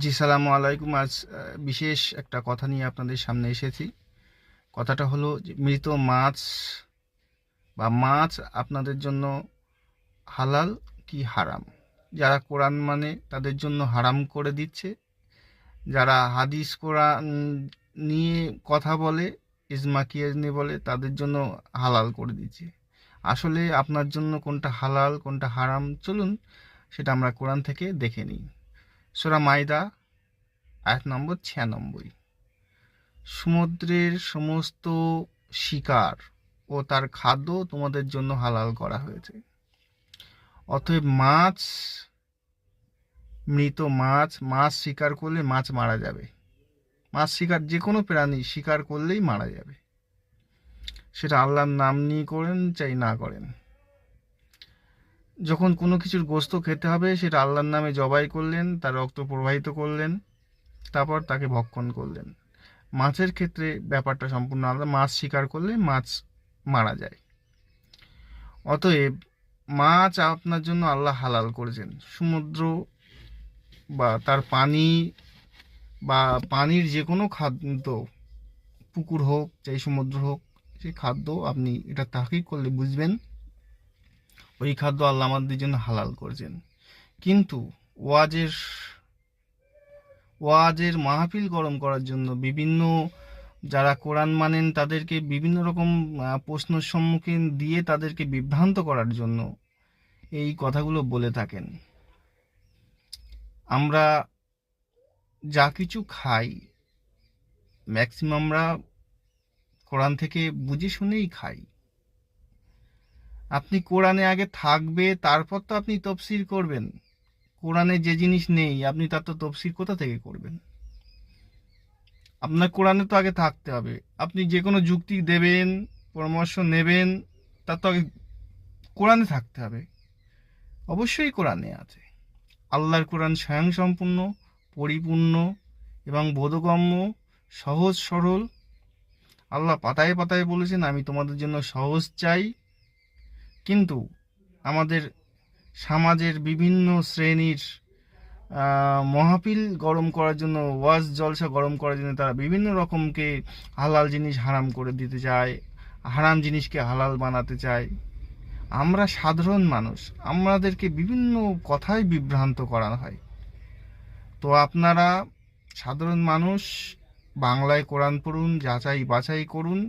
জি, সালামু আলাইকুম। আজ বিশেষ একটা কথা নিয়ে আপনাদের সামনে এসেছি। কথাটা হলো যে মৃত মাছ বা মাছ আপনাদের জন্য হালাল কি হারাম? যারা কোরআন মানে তাদের জন্য হারাম করে দিচ্ছে, যারা হাদিস কোরআন নিয়ে কথা বলে, ইজমা কিয়াজনি বলে, তাদের জন্য হালাল করে দিচ্ছে। আসলে আপনার জন্য কোনটা হালাল কোনটা হারাম, চলুন সেটা আমরা কোরআন থেকে দেখে নিই। সূরা মাইদা আয়াত নম্বর ৯৬। সমুদ্রের সমস্ত শিকার ও তার খাদ্য তোমাদের জন্য হালাল করা হয়েছে। অতএব মৃত মাছ শিকার করলে মাছ মারা যাবে। মাছ শিকার যে কোনো প্রাণী শিকার করলেই মারা যাবে, সেটা আল্লাহর নাম নিয়ে করেন চাই না করেন। যখন কোনো কিছুর গোস্ত খেতে হবে সেটা আল্লাহর নামে জবাই করলেন, তার রক্ত প্রবাহিত করলেন, তারপর তাকে ভক্ষণ করলেন। মাছের ক্ষেত্রে ব্যাপারটা সম্পূর্ণ আলাদা। মাছ শিকার করলে মাছ মারা যায়। অতএব মাছ আপনার জন্য আল্লাহ হালাল করেছেন। সমুদ্র বা তার পানি বা পানির যে কোনো খাদ্য, পুকুর হোক চাই সমুদ্র হোক, সেই খাদ্য আপনি এটা তাহকিক করলে বুঝবেন ওই খাদ্য আল্লাহ আমাদের জন্য হালাল করেছেন। কিন্তু ওয়াজের ওয়াজের মাহফিল গরম করার জন্য বিভিন্ন যারা কোরআন মানেন তাদেরকে বিভিন্ন রকম প্রশ্নের সম্মুখীন দিয়ে তাদেরকে বিভ্রান্ত করার জন্য এই কথাগুলো বলে থাকেন। আমরা যা কিছু খাই ম্যাক্সিমামরা কোরআন থেকে বুঝে শুনেই খাই। আপনি কোরআনে আগে থাকবে, তারপর তো আপনি তফসির করবেন। কোরআনে যে জিনিস নেই আপনি তার তো তফসির কোথা থেকে করবেন? আপনার কোরআনে তো আগে থাকতে হবে। আপনি যে কোনো যুক্তি দেবেন, পরামর্শ নেবেন, তার তো আগে কোরআনে থাকতে হবে। অবশ্যই কোরআনে আছে। আল্লাহর কোরআন স্বয়ংসম্পূর্ণ, পরিপূর্ণ এবং বোধগম্য, সহজ সরল। আল্লাহ পাতায় পাতায় বলেছেন আমি তোমাদের জন্য সহজ চাই। কিন্তু আমাদের সমাজের বিভিন্ন শ্রেণীর মহাপিল গরম করার জন্য, ওয়াজ জলসা গরম করার জন্য তারা বিভিন্ন রকমকে হালাল জিনিস হারাম করে দিতে চায়, হারাম জিনিসকে হালাল বানাতে চায়। আমরা সাধারণ মানুষ, আমাদেরকে বিভিন্ন কথায় বিভ্রান্ত করা হয়। তো আপনারা সাধারণ মানুষ বাংলায় কোরআন পড়ুন, যাচাই বাছাই করুন।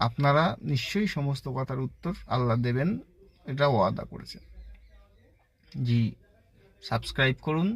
আপনারা নিশ্চয়ই সমস্ত কথার উত্তর আল্লাহ দেবেন, এটা ওয়াদা করেছেন। জি, সাবস্ক্রাইব করুন।